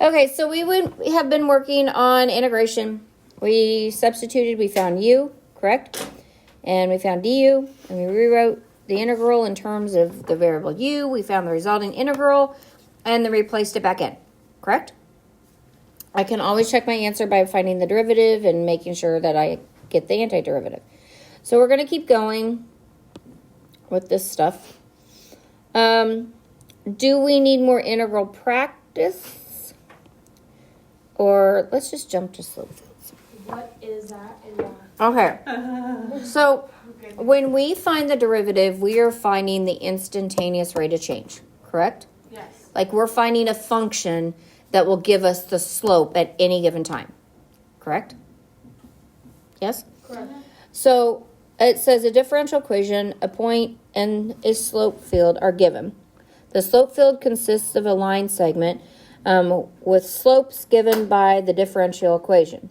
Okay, so we have been working on integration. We substituted, we found u, correct? And we found du, and we rewrote the integral in terms of the variable u. We found the resulting integral, and then replaced it back in, correct? I can always check my answer by finding the derivative and making sure that I get the antiderivative. So we're going to keep going with this stuff. Do we need more integral practice? Or let's just jump to slope fields. What is that and why? Okay. So when we find the derivative, we are finding the instantaneous rate of change, correct? Yes. Like we're finding a function that will give us the slope at any given time, correct? Yes? Correct. So it says a differential equation, a point, and a slope field are given. The slope field consists of a line segment with slopes given by the differential equation.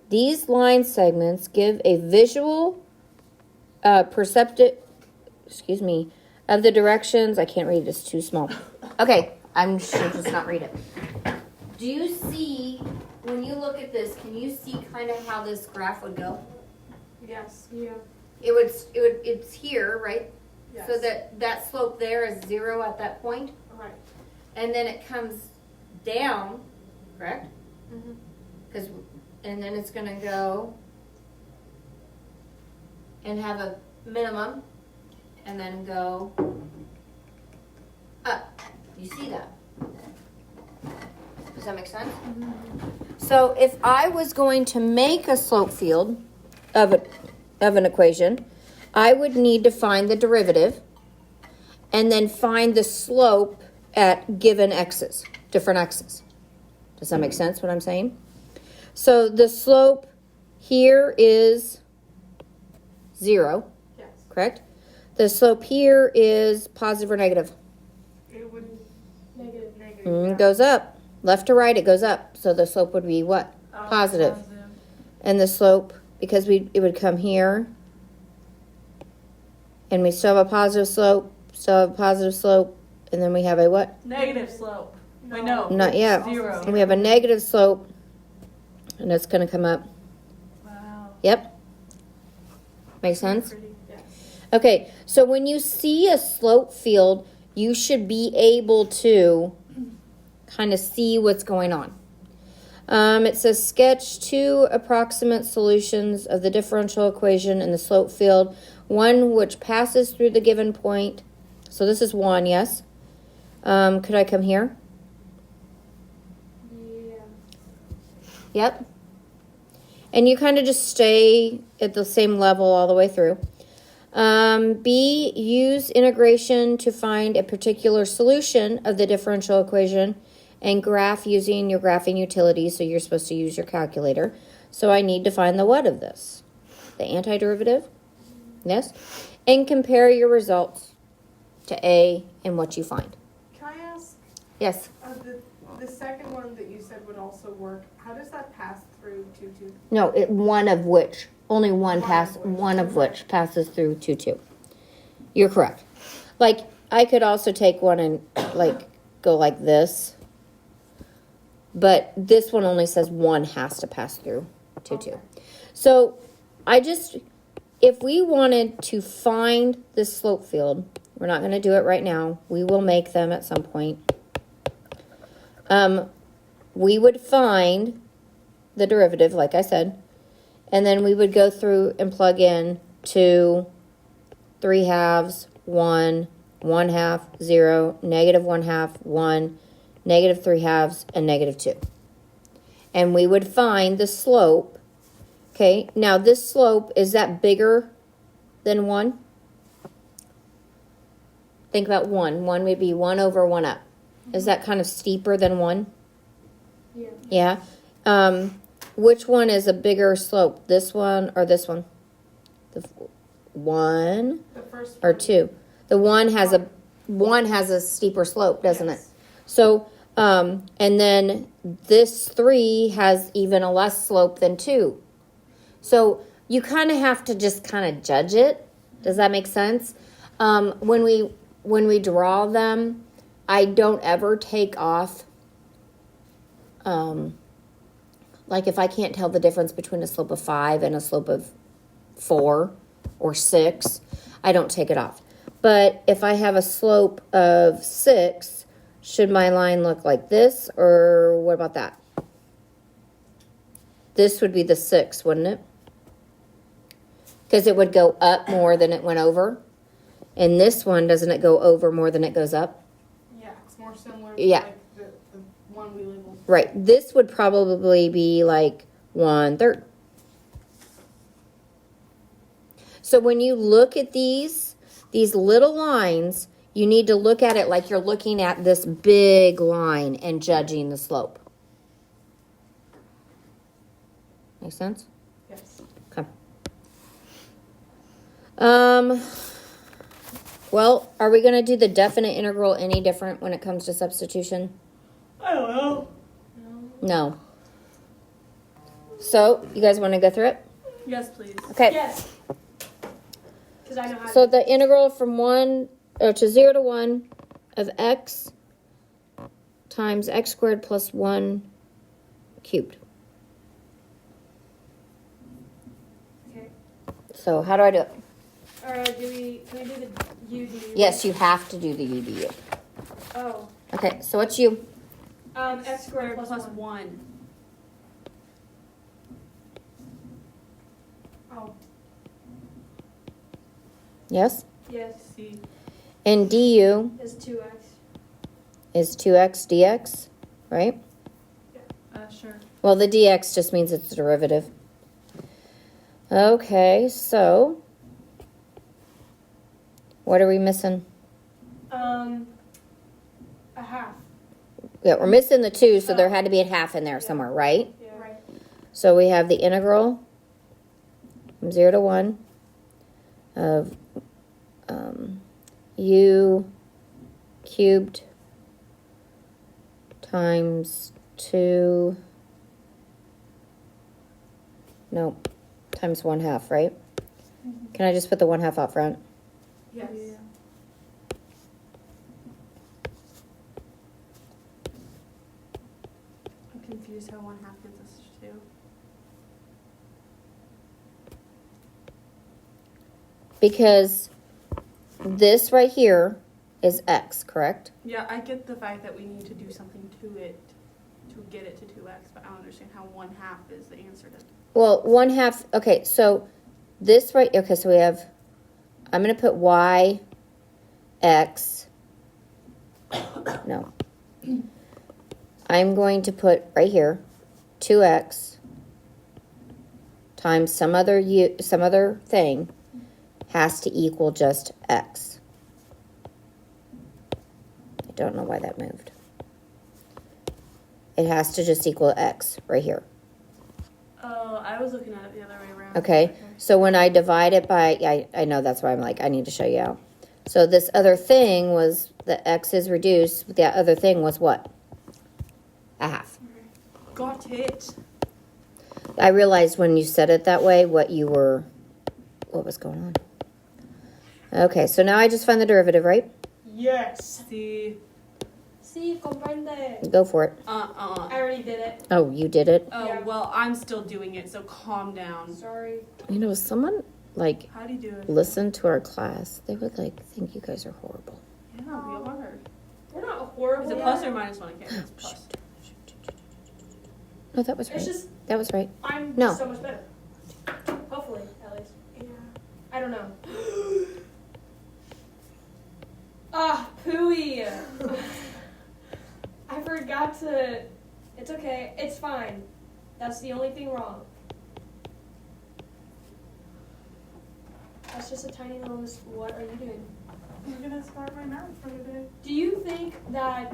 These line segments give a visual perceptive, of the directions. I can't read it, it's too small. Okay, I'm should just not read it. Do you see, when you look at this, can you see kind of how this graph would go? Yes. Yeah. It's here, right? Yes. So that slope there is 0 at that point, Right. and then it comes down, correct? Mm-hmm. And then it's gonna go and have a minimum, and then go up. You see that? Does that make sense? Mm-hmm. So if I was going to make a slope field of an equation, I would need to find the derivative and then find the slope at given x's, different x's. Does that make sense what I'm saying? So the slope here is 0, Yes. correct? The slope here is positive or negative? It would negative. It goes up. Left to right, it goes up. So the slope would be what? Positive. And the slope, because it would come here, and we still have a positive slope, and then we have a what? Negative slope. No. Wait, no. Not yet. 0. And we have a negative slope, and it's going to come up. Wow. Yep. Make sense? Pretty. Yes. Okay, so when you see a slope field, you should be able to kind of see what's going on. It says sketch 2 approximate solutions of the differential equation in the slope field, one which passes through the given point. So this is 1, yes? Could I come here? Yeah. Yep. And you kind of just stay at the same level all the way through. B, use integration to find a particular solution of the differential equation and graph using your graphing utility. So you're supposed to use your calculator. So I need to find the what of this? The antiderivative? Yes? And compare your results to A and what you find. Can I ask? Yes? The second one that you said would also work. How does that pass through 2-2? No, one of which. Only one One of which passes through 2. You're correct. Like, I could also take one and, like, go like this. But this one only says 1 has to pass through 2. Okay. So, if we wanted to find this slope field, we're not going to do it right now. We will make them at some point. We would find the derivative, like I said, and then we would go through and plug in 2, 3 halves, 1, 1 half, 0, negative 1 half, 1, negative 3 halves, and negative 2. And we would find the slope. Okay, now this slope, is that bigger than 1? Think about 1. 1 would be 1 over 1 up. Is that kind of steeper than 1? Yeah. Yeah. Which one is a bigger slope? This one or this one? The one The first or one. 2? The one has a steeper slope, doesn't it? Yes. So, and then this 3 has even a less slope than 2. So you kind of have to just kind of judge it. Does that make sense? When we draw them, I don't ever take off like if I can't tell the difference between a slope of 5 and a slope of 4 or 6, I don't take it off. But if I have a slope of 6, should my line look like this, or what about that? This would be the 6, wouldn't it? Because it would go up more than it went over. And this one, doesn't it go over more than it goes up? Yeah, it's more similar to Yeah. like the one we labeled. Right. This would probably be like 1/3. So when you look at these little lines, you need to look at it like you're looking at this big line and judging the slope. Make sense? Yes. Okay. Well, are we going to do the definite integral any different when it comes to substitution? I don't know. No. So, you guys want to go through it? Yes, please. Okay. Yes. Because I know how So to. the integral from 0 to 1 of x times x squared plus 1 cubed. Okay. So how do I do it? Alright, can we do the UD? Yes, you have to do the UDU. Oh. Okay, so what's u? X squared plus 1. 1. Oh. Yes? Yes. C. And du Is 2x. is 2x dx, right? Sure. Well, the dx just means it's a derivative. Okay, so what are we missing? A half. Yeah, we're missing the 2, so there had to be a half in there somewhere, right? Yeah. Right. So we have the integral from 0 to 1 of u cubed times 2, nope, times 1/2, right? Can I just put the 1/2 out front? Yes. Yeah. I'm confused how 1/2 gives us 2. Because this right here is x, correct? Yeah, I get the fact that we need to do something to it to get it to 2x, but I don't understand how 1/2 is the answer to. Well, 1/2, okay, so this right, okay, so we have, I'm going to put y, x, no. I'm going to put right here, 2x times some other thing has to equal just x. I don't know why that moved. It has to just equal x right here. Oh, I was looking at it the other way around. Okay, so when I divide it by, I know that's why I'm like, I need to show you how. So this other thing was, the x is reduced, the other thing was what? A half. Got it. I realized when you said it that way, what was going on. Okay, so now I just find the derivative, right? Yes. C. See, comprende. Go for it. I already did it. Oh, you did it? Oh, Yeah. well, I'm still doing it, so calm down. Sorry. You know, someone, like, How do you do it? listen to our class, they would, like, think you guys are horrible. Yeah, we are. We're not horrible. Is it plus or minus 1? I can't. It's plus. No, that was It's right. just, That was right. I'm No. so much better. Hopefully, at least. Yeah. I don't know. Ah, pooey. I forgot to. It's okay. It's fine. That's the only thing wrong. That's just a tiny little What are you doing? I'm gonna start my math for the day. Do you think that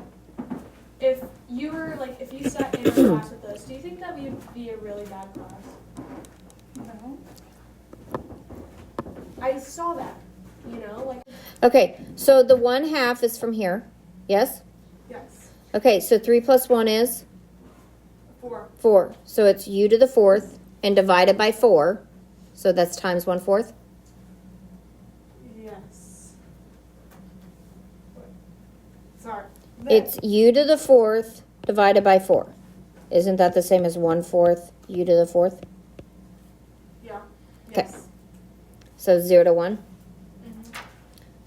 if you were like, if you sat in a class with us, do you think that we would be a really bad class? No. I saw that. You know, like. Okay, so the 1/2 is from here. Yes? Yes. Okay, so 3 plus 1 is 4. 4. So it's u to the 4th and divided by 4. So that's times 1/4. Yes. Sorry. It's u to the 4th divided by 4. Isn't that the same as 1/4 u to the 4th? Yeah. Okay. Yes. So 0 to 1.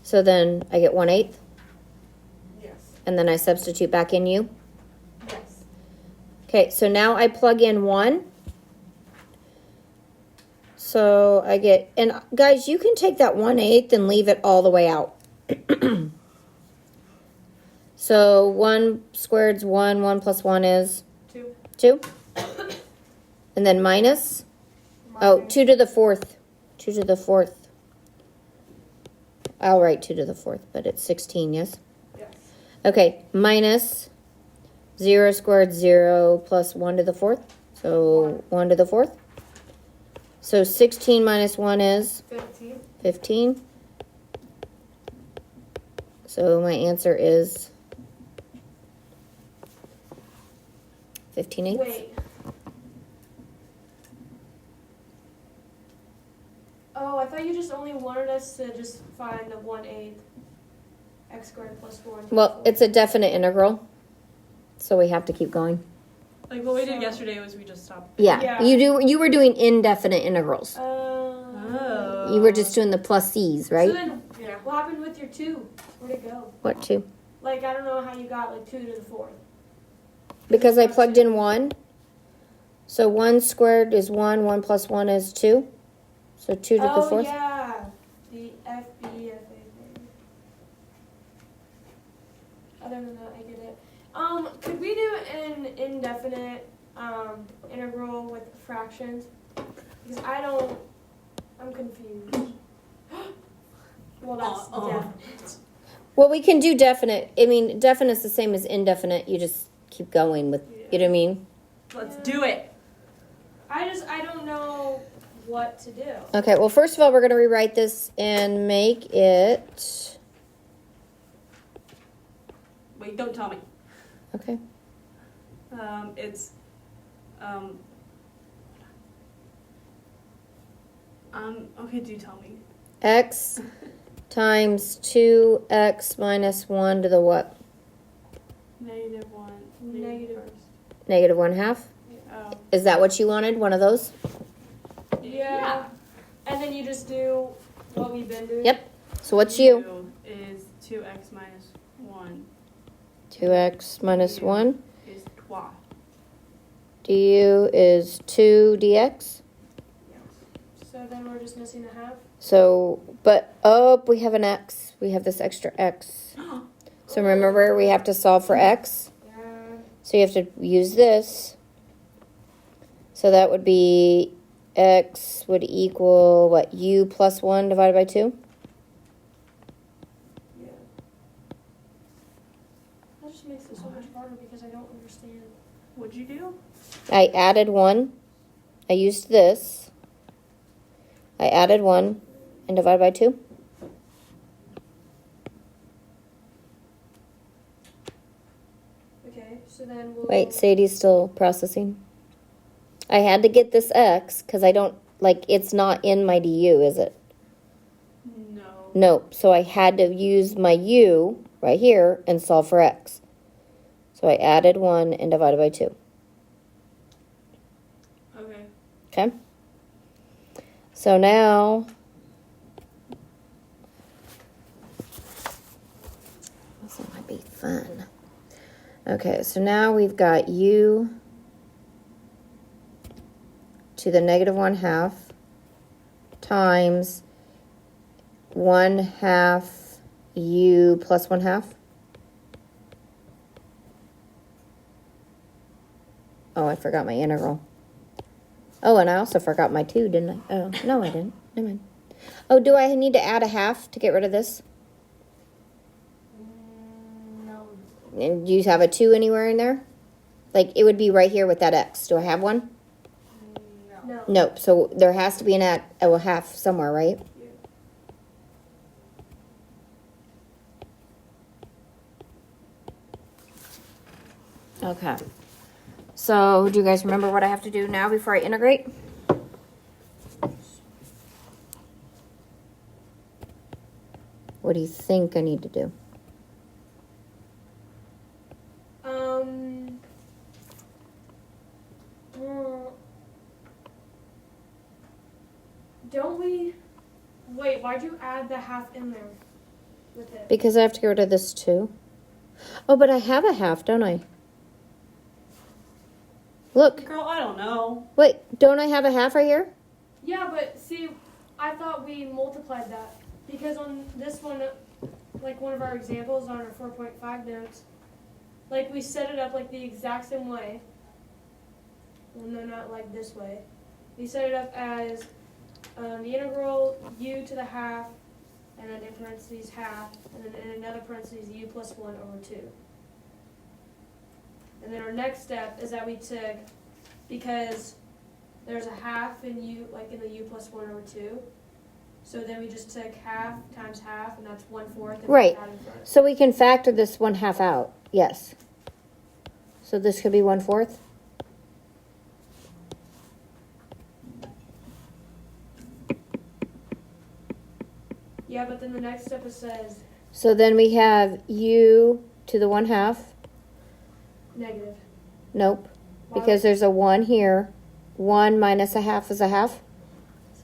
So then I get 1/8, Yes. and then I substitute back in u. Yes. Okay, so now I plug in 1. So I get, and guys, you can take that 1/8 and leave it all the way out. So 1 squared is 1, 1 plus 1 is 2. 2. And then minus, oh, 2 to the 4th. 2 to the 4th. I'll write 2 to the 4th, but it's 16, yes? Yes. Okay, minus 0 squared 0 plus 1 to the 4th. So 1 to the 4th. So 16 minus 1 is 15. 15. So my answer is 15/8. Wait. Oh, I thought you just only wanted us to just find the 1/8 x squared plus 4. Well, it's a definite integral, so we have to keep going. Like what we did So- yesterday was we just stopped. Yeah, Yeah. you were doing indefinite integrals. Oh. You were just doing the plus c's, So right? then, Yeah. what happened with your 2? Where'd it go? What two? Like, I don't know how you got like 2 to the 4th. Because I plugged in 1. So 1 squared is 1, 1 plus 1 is 2. So 2 to the 4th. Yeah. The FBFA thing. Other than that, I get it. Could we do an indefinite integral with fractions? Because I'm confused. Well, that's definite. Well, we can do definite. I mean, definite's the same as indefinite. You just keep going with, you know what I mean? Let's do it. I don't know what to do. Okay, well, first of all, we're going to rewrite this and make it... Wait, don't tell me. Okay. It's okay, do tell me. X times 2x minus 1 to the what? -1. Negative. Negative 1/2? Oh. Is that what you wanted? One of those? Yeah. And then you just do what we've been doing. Yep. So what's u? U is 2x minus 1 2x minus 1. is 3. du is 2 dx. So then we're just missing a half. So, but, oh, we have an x. We have this extra x. So remember, we have to solve for x. Yeah. So you have to use this. So that would be x would equal, what, u plus 1 divided by 2? Yeah. That just makes it so much harder because I don't understand. What'd you do? I added 1. I used this. I added 1 and divided by 2. Okay, so then we'll. Wait, Sadie's still processing. I had to get this x because I don't, like, it's not in my du, is it? No. Nope. So I had to use my u right here and solve for x. So I added 1 and divided by 2. Okay. Okay? So now, this might be fun. Okay, so now we've got u to the negative 1/2 times 1/2 u plus 1/2. Oh, I forgot my integral. Oh, and I also forgot my 2, didn't I? Oh, no, I didn't. Never mind. Oh, do I need to add a half to get rid of this? No. And do you have a 2 anywhere in there? Like, it would be right here with that x. Do I have one? No. Nope. So there has to be a half somewhere, right? Okay. So, do you guys remember what I have to do now before I integrate? What do you think I need to do? Don't we? Wait, why'd you add the half in there with it? Because I have to get rid of this 2. Oh, but I have a half, don't I? Look. Girl, I don't know. Wait, don't I have a half right here? Yeah, but see, I thought we multiplied that because on this one, like one of our examples on our 4.5 notes, like we set it up like the exact same way. Well, no, not like this way. We set it up as the integral u to the half, and then in parentheses half, and then in another parentheses u plus 1 over 2. And then our next step is that we took, because there's a half in u, like in the u plus 1 over 2, so then we just took half times half, and that's 1/4. And Right. put that in front. So we can factor this 1/2 out. Yes. So this could be 1/4. Yeah, but then the next step it says So then we have u to the 1/2. negative. Nope. Why Because there's a 1 here. 1 minus a half is a half.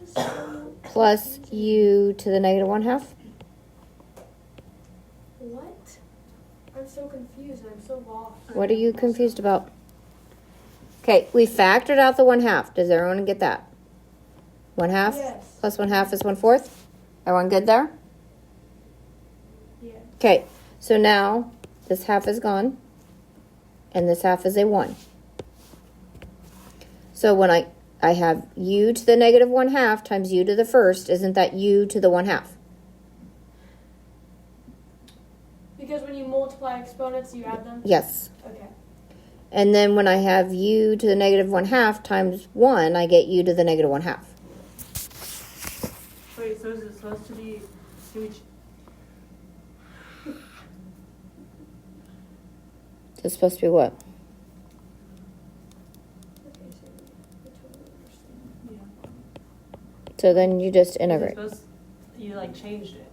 This is so Plus u to the negative 1/2. What? I'm so confused and I'm so lost. What are you confused about? Okay, we factored out the 1/2. Does everyone get that? 1/2 Yes. plus 1/2 is 1/4. Everyone good there? Yeah. Okay, so now this half is gone, and this half is a 1. So when I have u to the negative 1/2 times u to the first, isn't that u to the 1/2? Because when you multiply exponents, you add them? Yes. Okay. And then when I have u to the negative 1/2 times 1, I get u to the negative 1/2. Wait, so is it supposed to be, do we, It's supposed to be what? Okay, so I totally understand. yeah. So then you just Is it integrate. supposed, you like changed it.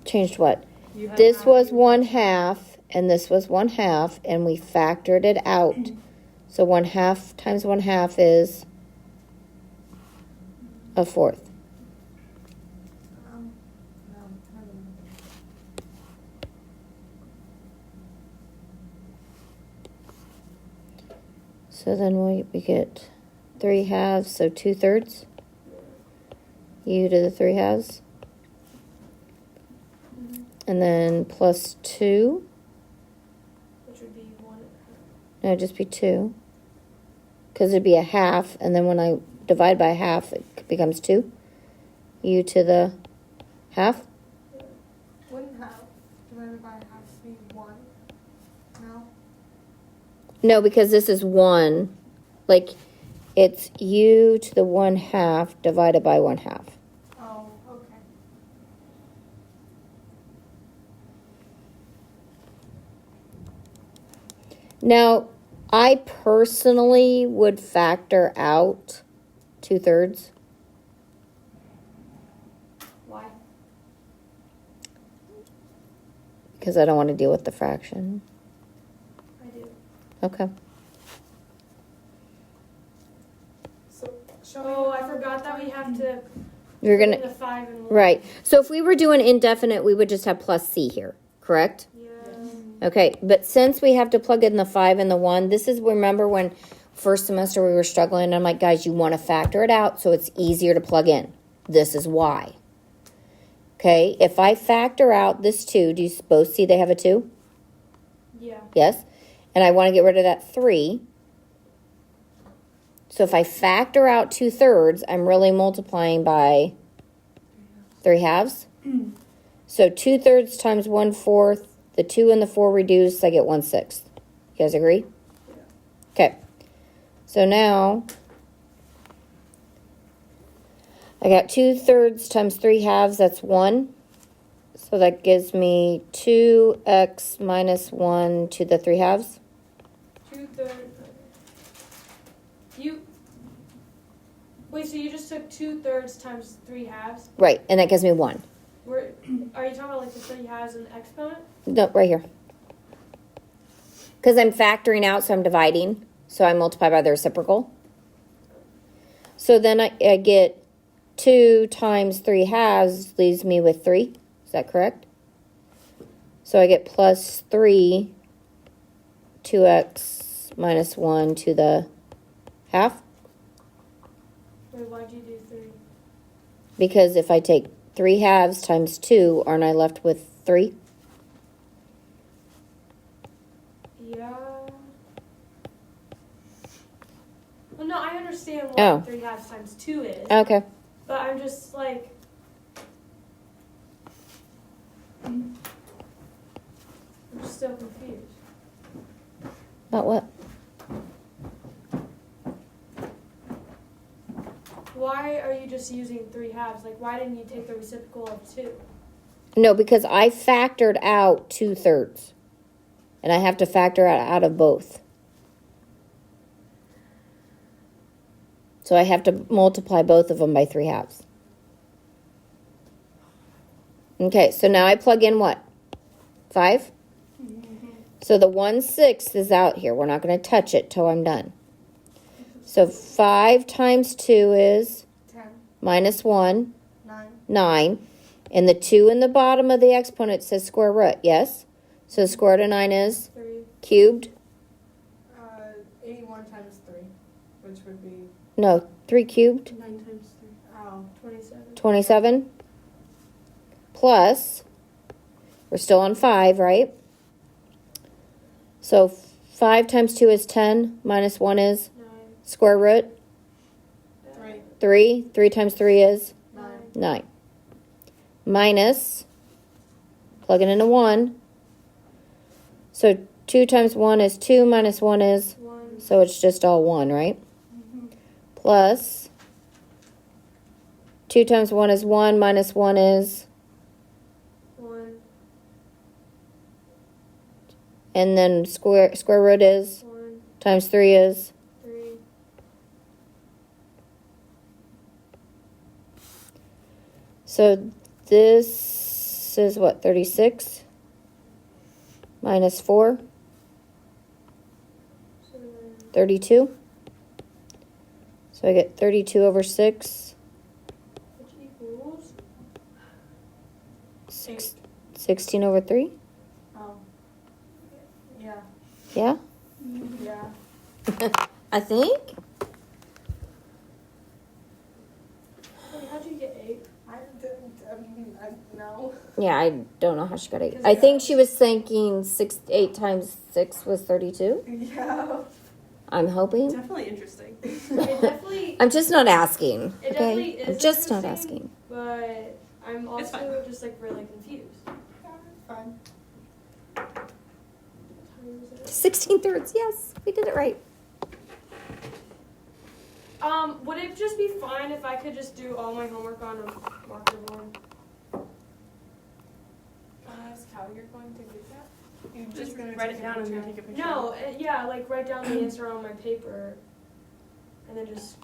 Changed what? You had This half was you- 1/2, and this was 1/2, and we factored it out. So 1/2 times 1/2 is a 4th. So then we get 3/2, so 2/3. U to the 3/2. And then plus 2. Which would be 1. No, it'd just be 2. Because it'd be a half, and then when I divide by half, it becomes 2. U to the half. Wouldn't half divided by half be 1? No? No, because this is 1. Like, it's u to the 1/2 divided by 1/2. Oh, okay. Now, I personally would factor out 2/3. Why? Because I don't want to deal with the fraction. I do. Okay. So, show me. Oh, the I number forgot that we before. have to You're put going in to, the 5 and 1. right. So if we were doing indefinite, we would just have plus c here, correct? Yeah. Okay, but since we have to plug in the 5 and the 1, this is, remember when first semester we were struggling, and I'm like, guys, you want to factor it out so it's easier to plug in. This is why. Okay, if I factor out this 2, do you both see they have a 2? Yeah. Yes? And I want to get rid of that 3. So if I factor out 2/3, I'm really multiplying by 3/2. So 2/3 times 1/4, the 2 and the 4 reduce, I get 1/6. You guys agree? Okay. So now I got 2/3 times 3/2, that's 1. So that gives me 2x minus 1 to the 3/2. 2/3. You. Wait, so you just took 2/3 times 3/2? Right, and that gives me 1. Are you talking about like the 3/2 and the exponent? No, right here. Because I'm factoring out, so I'm dividing. So I multiply by the reciprocal. So then I get 2 times 3 halves leaves me with 3. Is that correct? So I get plus 3, 2x minus 1 to the half. Wait, why'd you do 3? Because if I take 3 halves times 2, aren't I left with 3? Yeah. Well, no, I understand what Oh. 3 halves times 2 is. Okay. But I'm just like. I'm just so confused. About what? Why are you just using 3 halves? Like, why didn't you take the reciprocal of 2? No, because I factored out 2/3. And I have to factor out of both. So I have to multiply both of them by 3 halves. Okay, so now I plug in what? 5? So the 1/6 is out here. We're not going to touch it till I'm done. So 5 times 2 is 10, minus 1, 9, 9. And the 2 in the bottom of the exponent says square root, yes? So the square root of 9 is 3. cubed? 81 times 3, which would be, No, 3 cubed, 9 times 3. oh, 27. 27. Plus, we're still on 5, right? So 5 times 2 is 10, minus 1 is 9. square root. 3, 3, 3 times 3 is 9, 9. Minus, plug it into 1. So 2 times 1 is 2, minus 1 is, 1. so it's just all 1, right? Plus, 2 times 1 is 1, minus 1 is, 1. and then square root is, 1. times 3 is, 3. so this is what, 36? Minus 4, So then 32. So I get 32 over 6, which equals 16 over 3. oh, yeah, Yeah? yeah. I think. Wait, how'd you get 8? No. Yeah, I don't know how she got 8. I think she was thinking 8 times 6 was 32. Yeah. I'm hoping. Definitely interesting. It definitely, I'm just not asking. it Okay? definitely is I'm just not interesting, asking. but I'm It's fine. also just like really confused. Yeah, it's fine. What time is it? 16 thirds. Yes, we did it right. Would it just be fine if I could just do all my homework on a marker board? Is Calc going to get that? You're Just gonna write take it down a and then picture? take a picture. No, yeah, like write down the answer on my paper, and then just